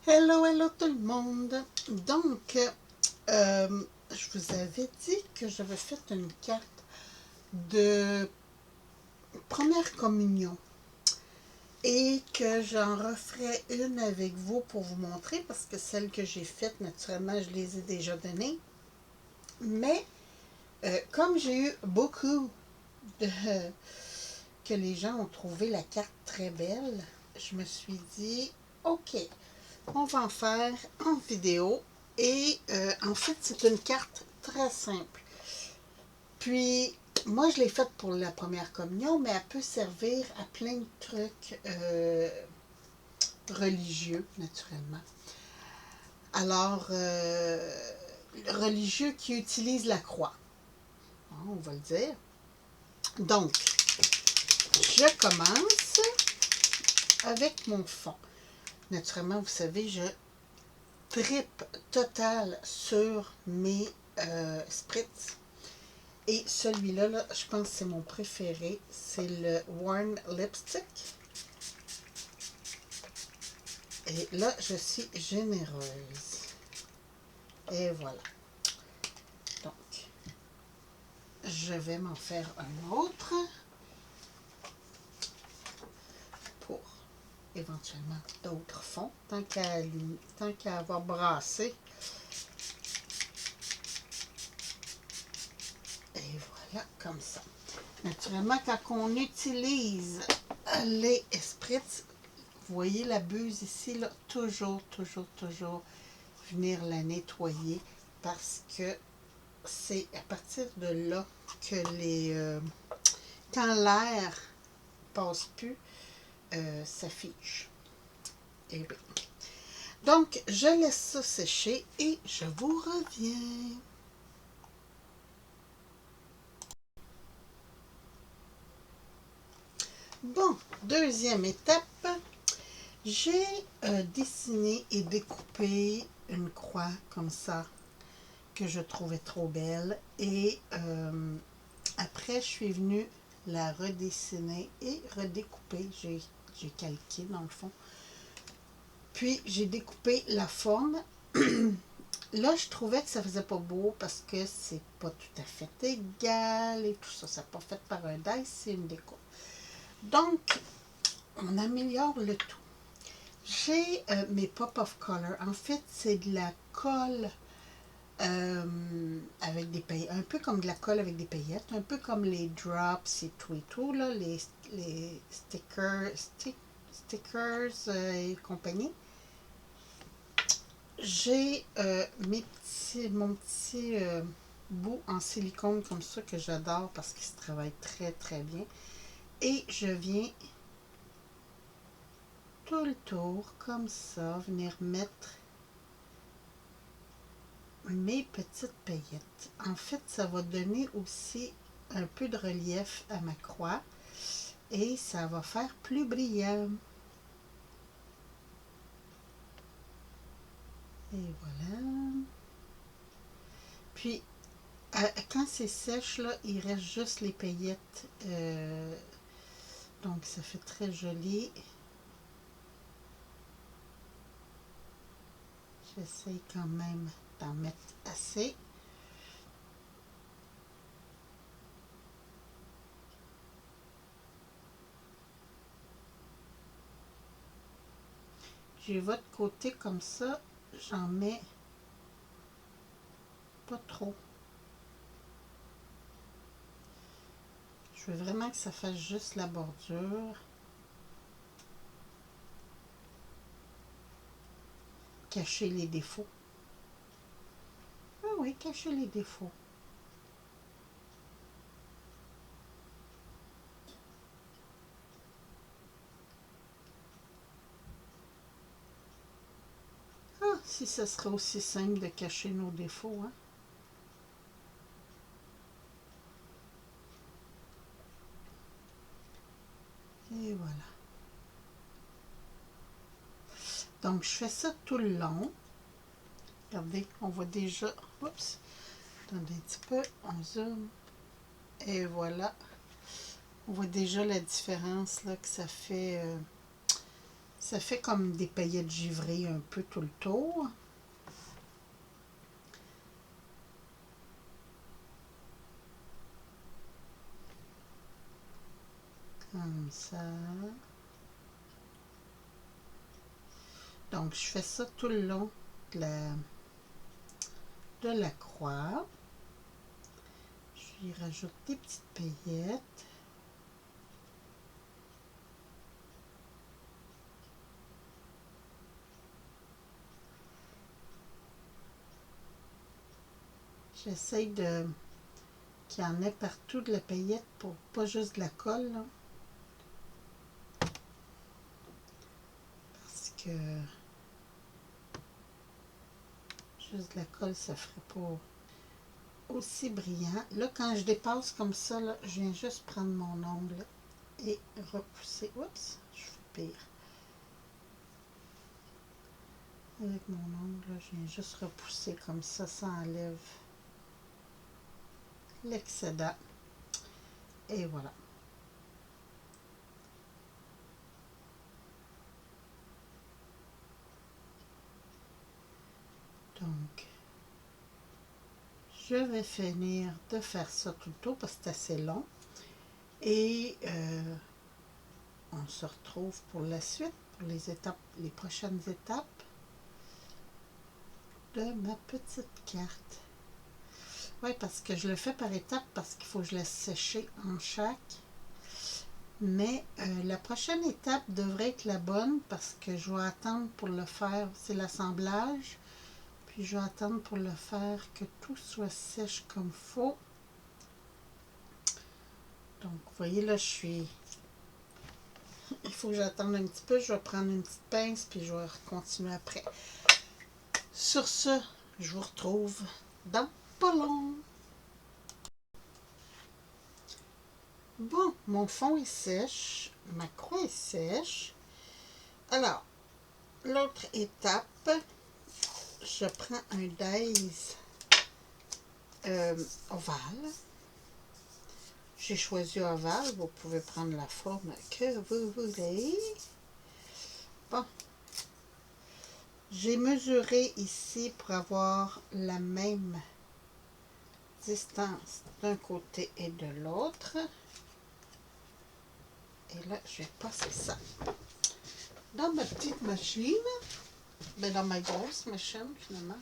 Hello, hello tout le monde. Donc, je vous avais dit que j'avais fait une carte de première communion et que j'en referai une avec vous pour vous montrer parce que celles que j'ai faites, naturellement, je les ai déjà données. Mais comme j'ai eu beaucoup de que les gens ont trouvé la carte très belle, je me suis dit, OK, on va en faire en vidéo. Et en fait, c'est une carte très simple. Puis, moi, je l'ai faite pour la première communion, mais elle peut servir à plein de trucs religieux, naturellement. Alors, religieux qui utilisent la croix, hein, on va le dire. Donc, je commence avec mon fond. Naturellement, vous savez, je tripe total sur mes spritz. Et celui-là, là, je pense que c'est mon préféré. C'est le Warm Lipstick. Et là, je suis généreuse. Et voilà. Donc, je vais m'en faire un autre pour éventuellement d'autres fonds. Tant qu'à avoir brassé. Et voilà, comme ça. Naturellement, quand on utilise les spritz, vous voyez la buse ici, là, toujours venir la nettoyer parce que c'est à partir de là que quand l'air passe plus, ça fiche. Et bien. Donc, je laisse ça sécher et je vous reviens. Bon, deuxième étape, j'ai dessiné et découpé une croix comme ça que je trouvais trop belle et après je suis venue la redessiner et redécouper. J'ai calqué dans le fond. Puis j'ai découpé la forme. Là, je trouvais que ça faisait pas beau parce que c'est pas tout à fait égal et tout ça. C'est pas fait par un die, c'est une découpe. Donc, on améliore le tout. J'ai mes pop of color. En fait, c'est de la colle avec des paillettes, un peu comme de la colle avec des paillettes, un peu comme les drops et tout, là, les stickers et compagnie. J'ai mon petit bout en silicone comme ça que j'adore parce qu'il se travaille très bien. Et je viens tout le tour comme ça venir mettre mes petites paillettes. En fait, ça va donner aussi un peu de relief à ma croix et ça va faire plus brillant. Et voilà. Puis, quand c'est sèche, là, il reste juste les paillettes. Donc, ça fait très joli. J'essaye quand même d'en mettre assez. J'ai votre côté comme ça, j'en mets pas trop. Je veux vraiment que ça fasse juste la bordure. Cacher les défauts. Ah oui, cacher les défauts. Ah, si ça serait aussi simple de cacher nos défauts, hein? Et voilà. Donc, je fais ça tout le long. Regardez, on voit déjà... Oups! Attendez un petit peu, on zoome. Et voilà. On voit déjà la différence là, que ça fait. Ça fait comme des paillettes givrées un peu tout le tour. Comme ça. Donc, je fais ça tout le long de la croix. Je lui rajoute des petites paillettes. J'essaye de qu'il y en ait partout de la paillette pour pas juste de la colle, là. Parce que juste de la colle, ça ferait pas aussi brillant. Là, quand je dépasse comme ça, là, je viens juste prendre mon ongle et repousser. Oups, je fais pire. Avec mon ongle, là, je viens juste repousser comme ça enlève l'excédent. Et voilà. Donc, je vais finir de faire ça tout le tour parce que c'est assez long. Et on se retrouve pour la suite, pour les prochaines étapes de ma petite carte. Oui, parce que je le fais par étapes parce qu'il faut que je laisse sécher en chaque. Mais la prochaine étape devrait être la bonne parce que je vais attendre pour le faire, c'est l'assemblage. Puis je vais attendre pour le faire que tout soit sèche comme il faut. Donc, vous voyez là, il faut que j'attende un petit peu. Je vais prendre une petite pince puis je vais continuer après. Sur ce, je vous retrouve dans pas long. Bon, mon fond est sèche, ma croix est sèche. Alors, l'autre étape, je prends un dies ovale. J'ai choisi ovale, vous pouvez prendre la forme que vous voulez. Bon, j'ai mesuré ici pour avoir la même distance d'un côté et de l'autre. Et là, je vais passer ça dans ma petite machine, mais dans ma grosse machine finalement.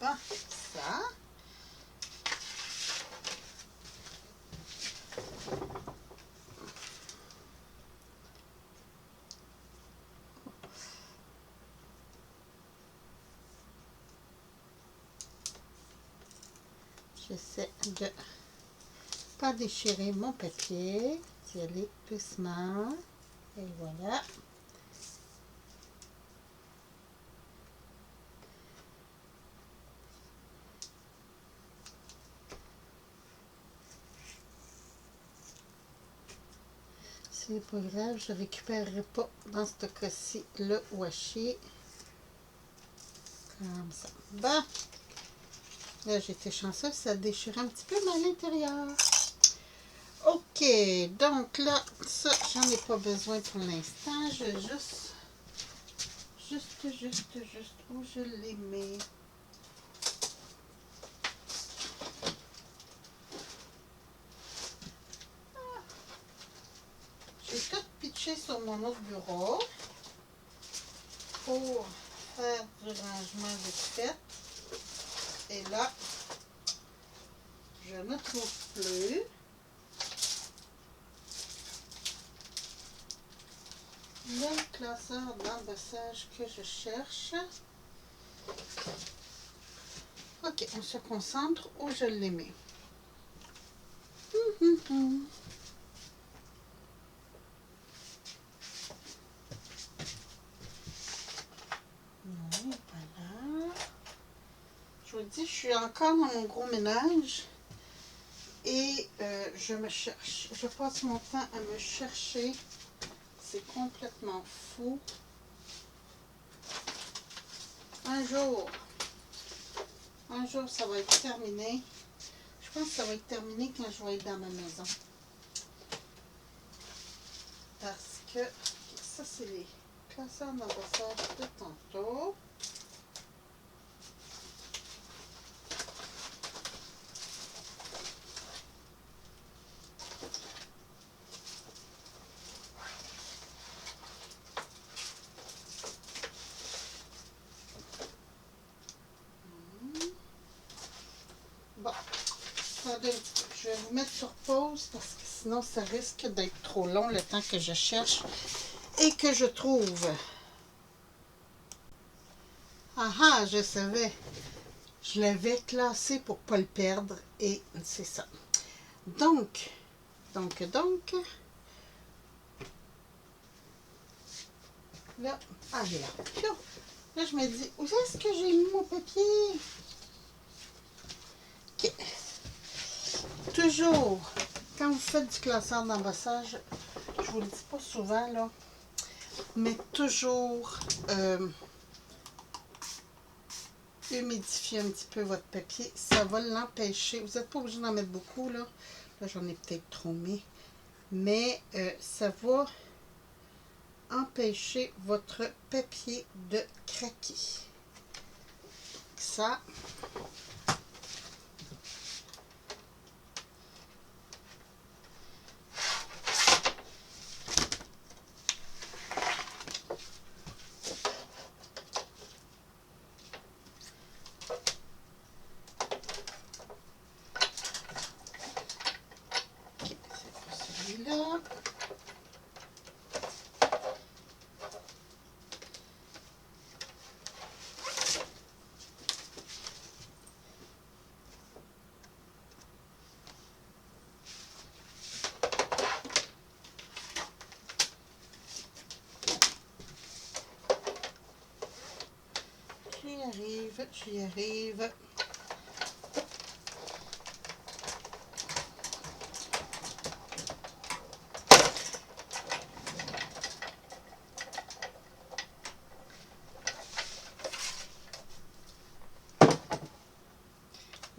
Bon, ça. J'essaie de pas déchirer mon papier, d'y aller doucement. Et voilà. C'est pas grave, je ne récupérerai pas dans ce cas-ci le washi. Comme ça. Bon. Là, j'étais chanceuse, ça déchirait un petit peu, mais à l'intérieur. Ok, donc là, ça, j'en ai pas besoin pour l'instant. Je vais juste, où je les mets. J'ai tout pitché sur mon autre bureau pour faire du rangement vite fait. Et là, je ne trouve plus. Le classeur d'embossage que je cherche. Ok, on se concentre où je les mets. Non, pas là. Je vous dis, je suis encore dans mon gros ménage et je me cherche. Je passe mon temps à me chercher. C'est complètement fou. un jour, ça va être terminé. Je pense que ça va être terminé quand je vais être dans ma maison. Parce que ça, c'est les classeurs d'embossage de tantôt. Bon, attendez un petit peu. Je vais vous mettre sur pause parce que sinon ça risque d'être trop long le temps que je cherche et que je trouve. Ah ah, je savais. Je l'avais classé pour ne pas le perdre et c'est ça. Donc, là, ah j'ai là. Là, je me dis, où est-ce que j'ai mis mon papier? Ok. Toujours, quand vous faites du classeur d'embossage, je vous le dis pas souvent, là, mais toujours humidifier un petit peu votre papier. Ça va l'empêcher. Vous n'êtes pas obligé d'en mettre beaucoup, là. Là, j'en ai peut-être trop mis. Mais ça va empêcher votre papier de craquer. Ça, ok, c'est pour celui-là. J'y arrive. Là,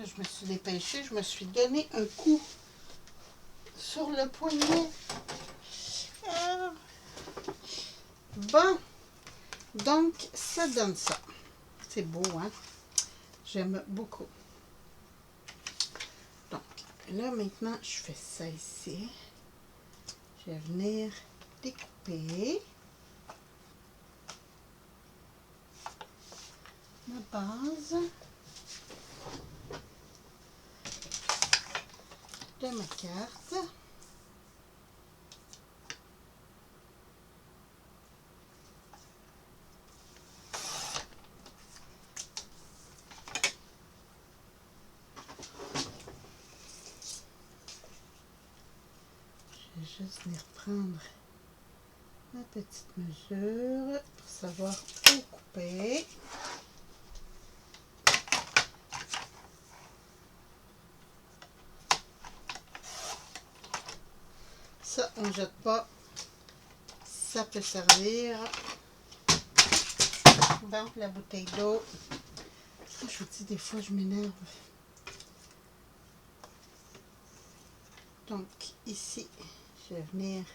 je me suis dépêchée, je me suis donné un coup sur le poignet. Bon, donc ça donne ça. C'est beau, hein? J'aime beaucoup. Donc, là, maintenant, je fais ça ici. Je vais venir découper ma base de ma carte. Je vais juste venir prendre ma petite mesure pour savoir où couper. Ça, on ne jette pas. Ça peut servir. Bon, la bouteille d'eau. Je vous dis, des fois, je m'énerve. Donc, ici, je vais venir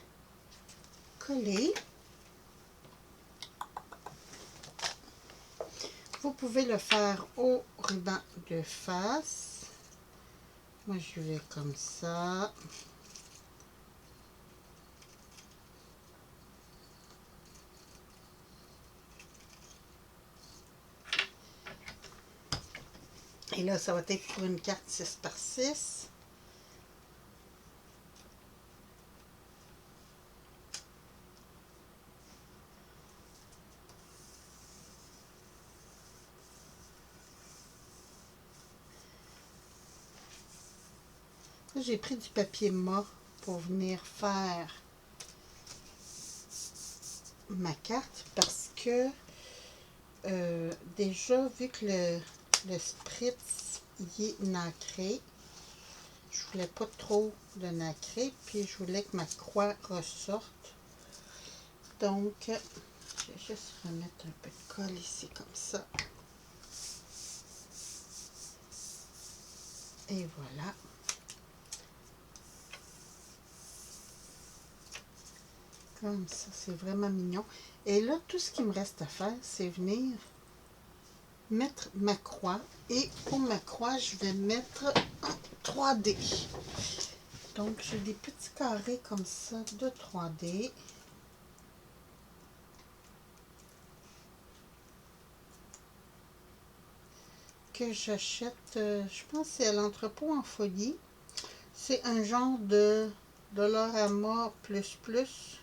coller. Vous pouvez le faire au ruban de face. Moi, je vais comme ça. Et là, ça va être pour une carte 6 par 6. J'ai pris du papier mat pour venir faire ma carte parce que déjà, vu que le spritz il est nacré, je voulais pas trop de nacré, puis je voulais que ma croix ressorte. Donc, je vais juste remettre un peu de colle ici comme ça. Et voilà. Comme ça, c'est vraiment mignon. Et là, tout ce qu'il me reste à faire, c'est venir mettre ma croix. Et pour ma croix, je vais mettre en 3D. Donc, j'ai des petits carrés comme ça de 3D. Que j'achète, je pense que c'est à l'entrepôt en folie. C'est un genre de Dollarama plus plus.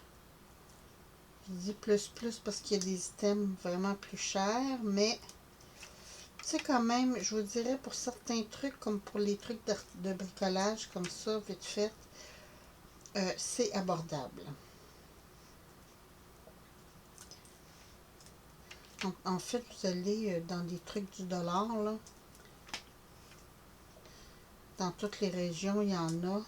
Je dis plus plus parce qu'il y a des items vraiment plus chers, mais c'est quand même, je vous dirais, pour certains trucs, comme pour les trucs de bricolage, comme ça, vite fait, c'est abordable. Donc, en fait, vous allez dans des trucs du dollar, là. Dans toutes les régions, il y en a.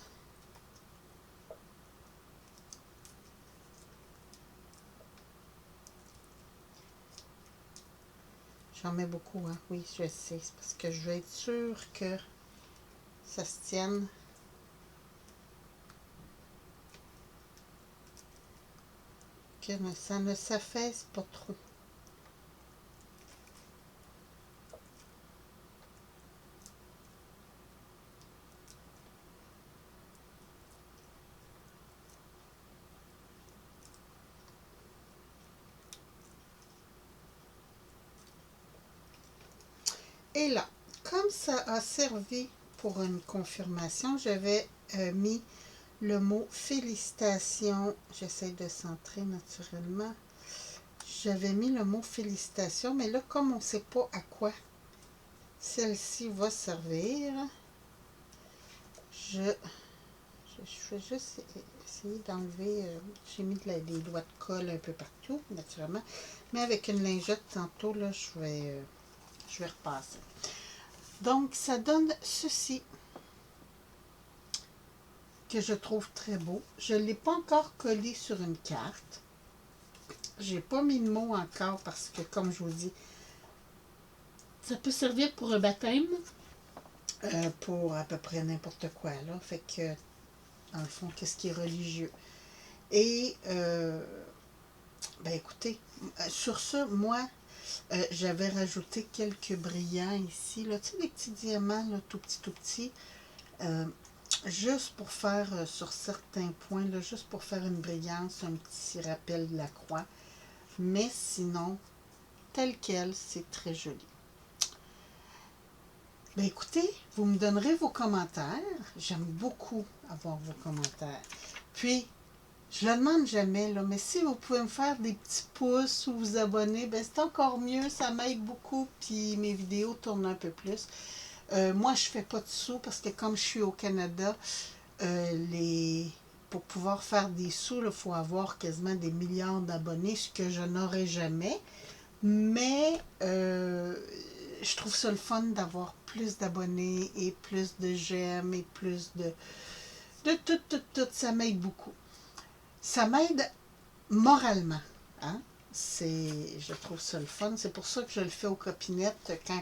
J'en mets beaucoup, hein. Oui, je sais. C'est parce que je veux être sûre que ça se tienne. Que ça ne s'affaisse pas trop. Et là, comme ça a servi pour une confirmation, j'avais mis le mot félicitations. J'essaie de centrer naturellement. J'avais mis le mot félicitations, mais là, comme on ne sait pas à quoi celle-ci va servir, je vais juste essayer d'enlever. J'ai mis des doigts de colle un peu partout, naturellement. Mais avec une lingette, tantôt, là, je vais repasser. Donc, ça donne ceci, que je trouve très beau. Je ne l'ai pas encore collé sur une carte. J'ai pas mis de mots encore parce que, comme je vous dis, ça peut servir pour un baptême, pour à peu près n'importe quoi, là. Fait que, dans le fond, qu'est-ce qui est religieux. Et, ben écoutez, sur ce, moi, j'avais rajouté quelques brillants ici, là, tu sais, des petits diamants, là, tout petits, juste pour faire, sur certains points, là, juste pour faire une brillance, un petit rappel de la croix. Mais sinon, tel quel, c'est très joli. Ben écoutez, vous me donnerez vos commentaires. J'aime beaucoup avoir vos commentaires. Puis, je ne le demande jamais, là, mais si vous pouvez me faire des petits pouces ou vous abonner, ben c'est encore mieux, ça m'aide beaucoup, puis mes vidéos tournent un peu plus. Moi, je ne fais pas de sous parce que comme je suis au Canada, pour pouvoir faire des sous, il faut avoir quasiment des milliards d'abonnés, ce que je n'aurai jamais. Mais je trouve ça le fun d'avoir plus d'abonnés et plus de j'aime et plus de tout. Ça m'aide beaucoup. Ça m'aide moralement. Hein? Je trouve ça le fun. C'est pour ça que je le fais aux copinettes. Quand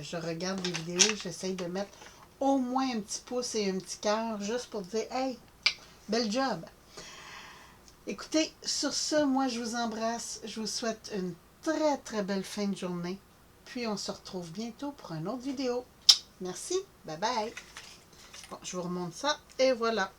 je regarde des vidéos, j'essaye de mettre au moins un petit pouce et un petit cœur juste pour dire « Hey, bel job! » Écoutez, sur ce, moi je vous embrasse. Je vous souhaite une très très belle fin de journée. Puis on se retrouve bientôt pour une autre vidéo. Merci, bye bye. Bon, je vous remonte ça et voilà.